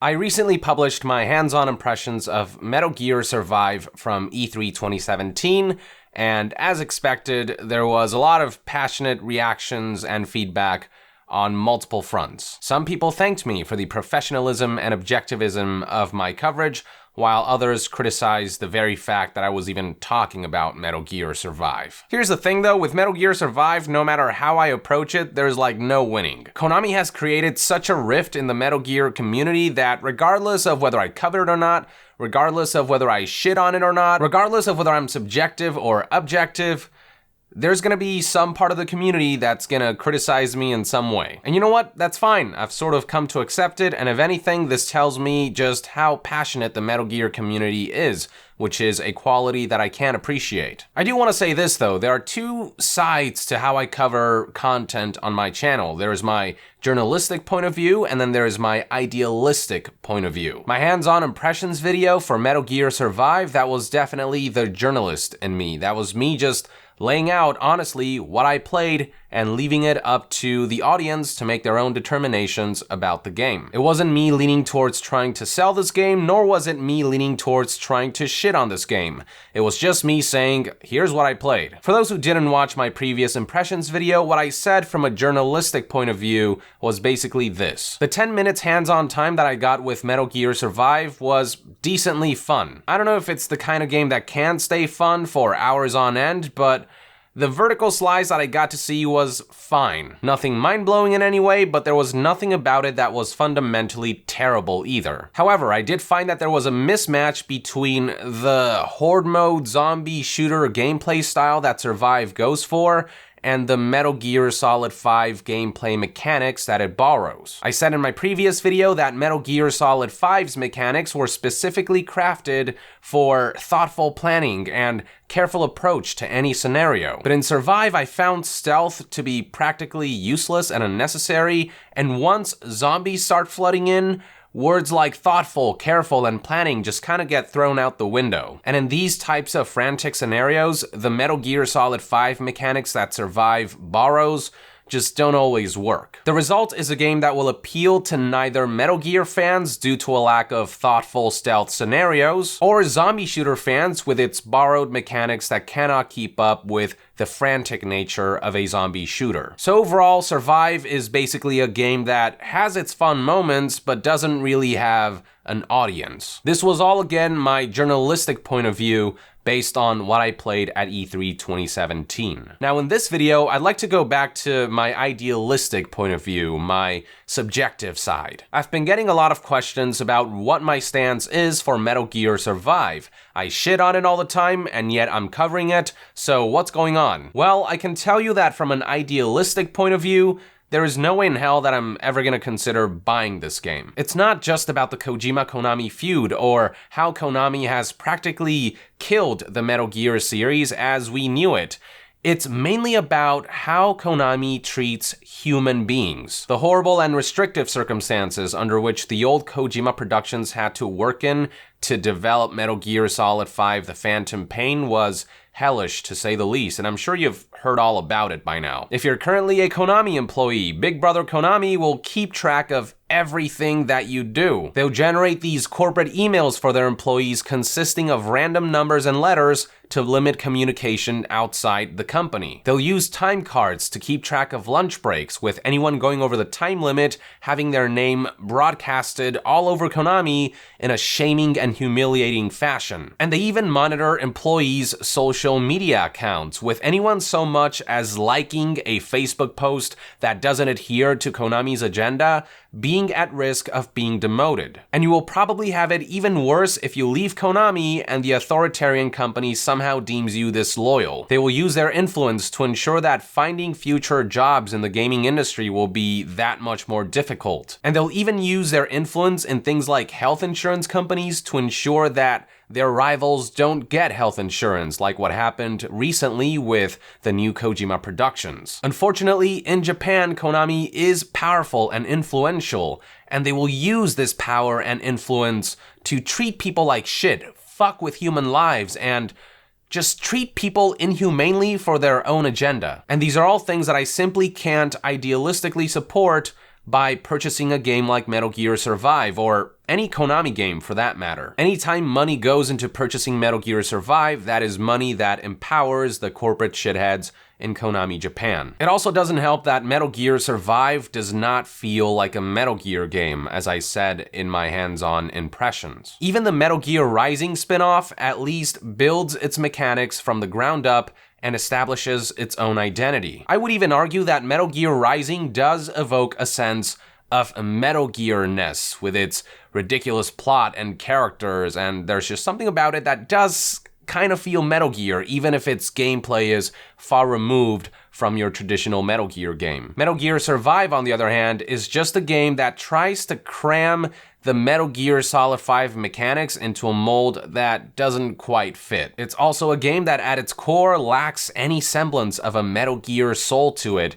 I recently published my hands-on impressions of Metal Gear Survive from E3 2017, and as expected, there was a lot of passionate reactions and feedback on multiple fronts. Some people thanked me for the professionalism and objectivism of my coverage, while others criticized the very fact that I was even talking about Metal Gear Survive. Here's the thing though, with Metal Gear Survive, no matter how I approach it, there's like no winning. Konami has created such a rift in the Metal Gear community that regardless of whether I cover it or not, regardless of whether I shit on it or not, regardless of whether I'm subjective or objective, there's gonna be some part of the community that's gonna criticize me in some way. And you know what? That's fine. I've sort of come to accept it, and if anything, this tells me just how passionate the Metal Gear community is, which is a quality that I can appreciate. I do want to say this though, there are two sides to how I cover content on my channel. There's my journalistic point of view, and then there's my idealistic point of view. My hands-on impressions video for Metal Gear Survive, that was definitely the journalist in me. That was me just laying out, honestly, what I played and leaving it up to the audience to make their own determinations about the game. It wasn't me leaning towards trying to sell this game, nor was it me leaning towards trying to shit on this game. It was just me saying, here's what I played. For those who didn't watch my previous impressions video, what I said from a journalistic point of view was basically this. The 10 minutes hands-on time that I got with Metal Gear Survive was decently fun. I don't know if it's the kind of game that can stay fun for hours on end, but the vertical slice that I got to see was fine. Nothing mind-blowing in any way, but there was nothing about it that was fundamentally terrible either. However, I did find that there was a mismatch between the horde mode zombie shooter gameplay style that Survive goes for and the Metal Gear Solid 5 gameplay mechanics that it borrows. I said in my previous video that Metal Gear Solid 5's mechanics were specifically crafted for thoughtful planning and careful approach to any scenario. But in Survive, I found stealth to be practically useless and unnecessary, and once zombies start flooding in, words like thoughtful, careful, and planning just kind of get thrown out the window. And in these types of frantic scenarios, the Metal Gear Solid 5 mechanics that Survive borrows just don't always work. The result is a game that will appeal to neither Metal Gear fans due to a lack of thoughtful stealth scenarios, or zombie shooter fans with its borrowed mechanics that cannot keep up with the frantic nature of a zombie shooter. So overall, Survive is basically a game that has its fun moments, but doesn't really have an audience. This was all, again, my journalistic point of view based on what I played at E3 2017. Now in this video, I'd like to go back to my idealistic point of view, my subjective side. I've been getting a lot of questions about what my stance is for Metal Gear Survive. I shit on it all the time, and yet I'm covering it, so what's going on? Well, I can tell you that from an idealistic point of view, there is no way in hell that I'm ever gonna consider buying this game. It's not just about the Kojima-Konami feud or how Konami has practically killed the Metal Gear series as we knew it. It's mainly about how Konami treats human beings. The horrible and restrictive circumstances under which the old Kojima Productions had to work in to develop Metal Gear Solid 5 The Phantom Pain was hellish, to say the least, and I'm sure you've heard all about it by now. If you're currently a Konami employee, Big Brother Konami will keep track of everything that you do. They'll generate these corporate emails for their employees consisting of random numbers and letters to limit communication outside the company. They'll use time cards to keep track of lunch breaks, with anyone going over the time limit having their name broadcasted all over Konami in a shaming and humiliating fashion. And they even monitor employees' social media accounts, with anyone so much as liking a Facebook post that doesn't adhere to Konami's agenda being at risk of being demoted. And you will probably have it even worse if you leave Konami and the authoritarian company somehow deems you disloyal. They will use their influence to ensure that finding future jobs in the gaming industry will be that much more difficult. And they'll even use their influence in things like health insurance companies to ensure that their rivals don't get health insurance, like what happened recently with the new Kojima Productions. Unfortunately, in Japan, Konami is powerful and influential, and they will use this power and influence to treat people like shit, fuck with human lives, and just treat people inhumanely for their own agenda. And these are all things that I simply can't idealistically support, by purchasing a game like Metal Gear Survive, or any Konami game for that matter. Anytime money goes into purchasing Metal Gear Survive, that is money that empowers the corporate shitheads in Konami Japan. It also doesn't help that Metal Gear Survive does not feel like a Metal Gear game, as I said in my hands-on impressions. Even the Metal Gear Rising spin-off at least builds its mechanics from the ground up and establishes its own identity. I would even argue that Metal Gear Rising does evoke a sense of Metal Gear-ness with its ridiculous plot and characters, and there's just something about it that does kind of feel Metal Gear, even if its gameplay is far removed from your traditional Metal Gear game. Metal Gear Survive, on the other hand, is just a game that tries to cram the Metal Gear Solid 5 mechanics into a mold that doesn't quite fit. It's also a game that at its core lacks any semblance of a Metal Gear soul to it,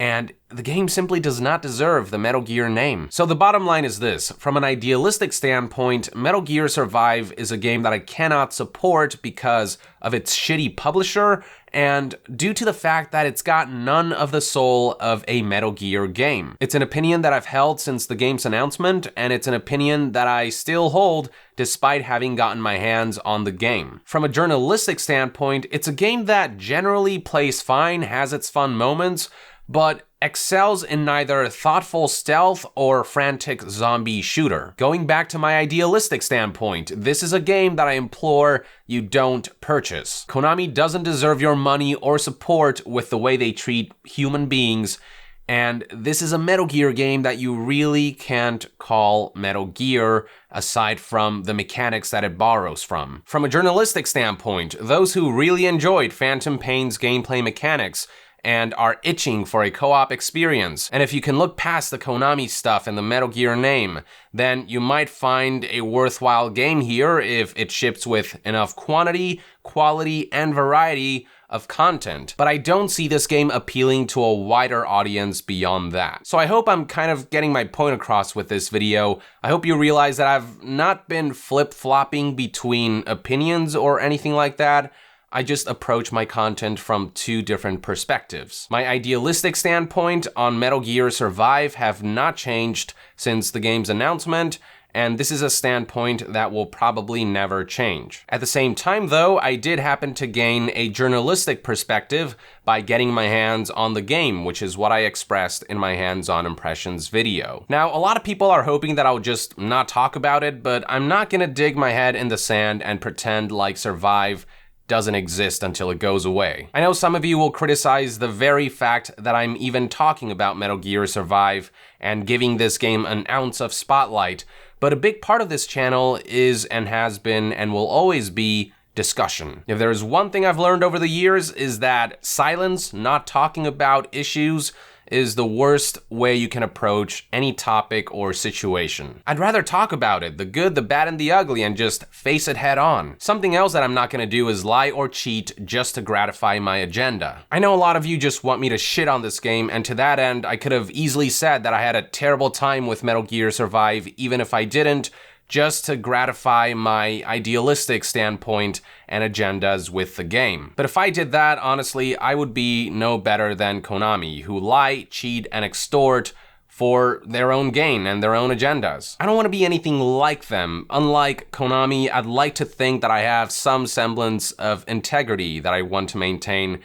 and the game simply does not deserve the Metal Gear name. So the bottom line is this: from an idealistic standpoint, Metal Gear Survive is a game that I cannot support because of its shitty publisher and due to the fact that it's got none of the soul of a Metal Gear game. It's an opinion that I've held since the game's announcement, and it's an opinion that I still hold despite having gotten my hands on the game. From a journalistic standpoint, it's a game that generally plays fine, has its fun moments, but excels in neither thoughtful stealth or frantic zombie shooter. Going back to my idealistic standpoint, this is a game that I implore you don't purchase. Konami doesn't deserve your money or support with the way they treat human beings, and this is a Metal Gear game that you really can't call Metal Gear aside from the mechanics that it borrows from. From a journalistic standpoint, those who really enjoyed Phantom Pain's gameplay mechanics and are itching for a co-op experience, and if you can look past the Konami stuff and the Metal Gear name, then you might find a worthwhile game here if it ships with enough quantity, quality, and variety of content. But I don't see this game appealing to a wider audience beyond that. So I hope I'm kind of getting my point across with this video. I hope you realize that I've not been flip-flopping between opinions or anything like that. I just approach my content from two different perspectives. My idealistic standpoint on Metal Gear Survive have not changed since the game's announcement, and this is a standpoint that will probably never change. At the same time though, I did happen to gain a journalistic perspective by getting my hands on the game, which is what I expressed in my hands-on impressions video. Now, a lot of people are hoping that I'll just not talk about it, but I'm not gonna dig my head in the sand and pretend like Survive doesn't exist until it goes away. I know some of you will criticize the very fact that I'm even talking about Metal Gear Survive and giving this game an ounce of spotlight, but a big part of this channel is and has been and will always be discussion. If there's one thing I've learned over the years is that silence, not talking about issues, is the worst way you can approach any topic or situation. I'd rather talk about it, the good, the bad, and the ugly, and just face it head on. Something else that I'm not gonna do is lie or cheat just to gratify my agenda. I know a lot of you just want me to shit on this game, and to that end, I could have easily said that I had a terrible time with Metal Gear Survive, even if I didn't, just to gratify my idealistic standpoint and agendas with the game. But if I did that, honestly, I would be no better than Konami, who lie, cheat, and extort for their own gain and their own agendas. I don't want to be anything like them. Unlike Konami, I'd like to think that I have some semblance of integrity that I want to maintain.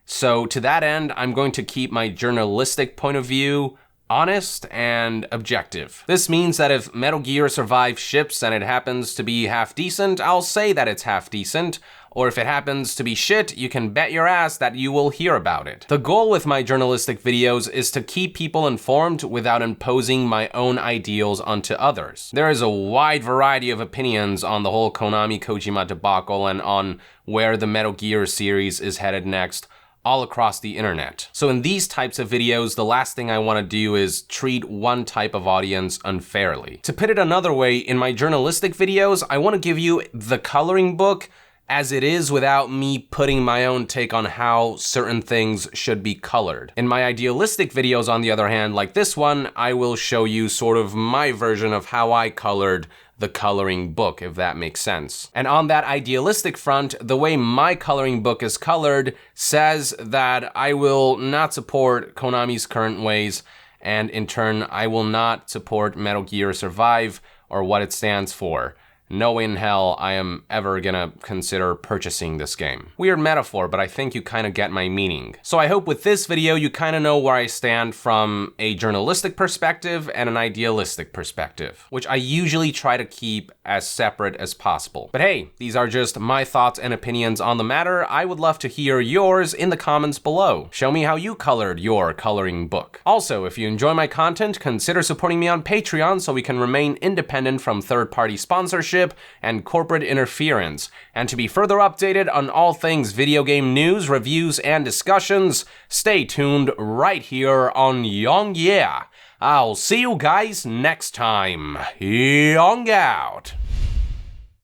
So to that end, I'm going to keep my journalistic point of view honest and objective. This means that if Metal Gear Survive ships and it happens to be half decent, I'll say that it's half decent, or if it happens to be shit, you can bet your ass that you will hear about it. The goal with my journalistic videos is to keep people informed without imposing my own ideals onto others. There is a wide variety of opinions on the whole Konami-Kojima debacle and on where the Metal Gear series is headed next, all across the internet. So in these types of videos, the last thing I want to do is treat one type of audience unfairly. To put it another way, in my journalistic videos, I want to give you the coloring book as it is without me putting my own take on how certain things should be colored. In my idealistic videos, on the other hand, like this one, I will show you sort of my version of how I colored the coloring book, if that makes sense. And on that idealistic front, the way my coloring book is colored says that I will not support Konami's current ways and in turn, I will not support Metal Gear Survive or what it stands for. No way in hell I am ever gonna consider purchasing this game. Weird metaphor, but I think you kind of get my meaning. So I hope with this video you kind of know where I stand from a journalistic perspective and an idealistic perspective, which I usually try to keep as separate as possible. But hey, these are just my thoughts and opinions on the matter. I would love to hear yours in the comments below. Show me how you colored your coloring book. Also, if you enjoy my content, consider supporting me on Patreon so we can remain independent from third-party sponsorship and corporate interference. And to be further updated on all things video game news, reviews, and discussions, stay tuned right here on Young Yeah. I'll see you guys next time. Young out.